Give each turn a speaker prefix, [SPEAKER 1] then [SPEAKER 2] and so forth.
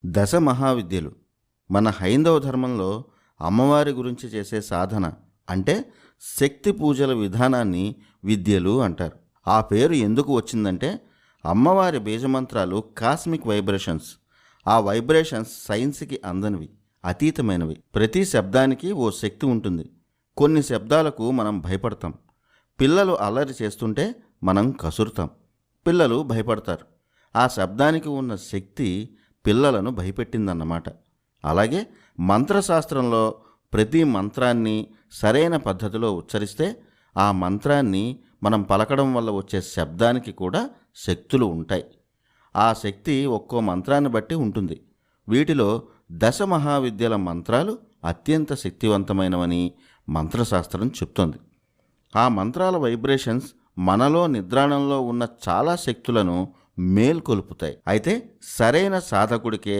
[SPEAKER 1] దశ మహావిద్యలు మన హైందవ ధర్మంలో అమ్మవారి గురించి చేసే సాధన అంటే శక్తి పూజల విధానాన్ని విద్యలు అంటారు. ఆ పేరు ఎందుకు వచ్చిందంటే అమ్మవారి బీజమంత్రాలు కాస్మిక్ వైబ్రేషన్స్. ఆ వైబ్రేషన్స్ సైన్స్కి అందనివి, అతీతమైనవి. ప్రతి శబ్దానికి ఓ శక్తి ఉంటుంది. కొన్ని శబ్దాలకు మనం భయపడతాం. పిల్లలు అల్లరి చేస్తుంటే మనం కసురుతాం. పిల్లలు భయపడతారు. ఆ శబ్దానికి ఉన్న శక్తి పిల్లలను భయపెట్టిందన్నమాట. అలాగే మంత్రశాస్త్రంలో ప్రతి మంత్రాన్ని సరైన పద్ధతిలో ఉచ్చరిస్తే ఆ మంత్రాన్ని మనం పలకడం వల్ల వచ్చే శబ్దానికి కూడా శక్తులు ఉంటాయి. ఆ శక్తి ఒక్కో మంత్రాన్ని బట్టి ఉంటుంది. వీటిలో దశ మహావిద్యల మంత్రాలు అత్యంత శక్తివంతమైనవని మంత్రశాస్త్రం చెప్తోంది. ఆ మంత్రాల వైబ్రేషన్స్ మనలో నిద్రాణంలో ఉన్న చాలా శక్తులను మేల్కొల్పుతాయి. అయితే సరైన సాధకుడికే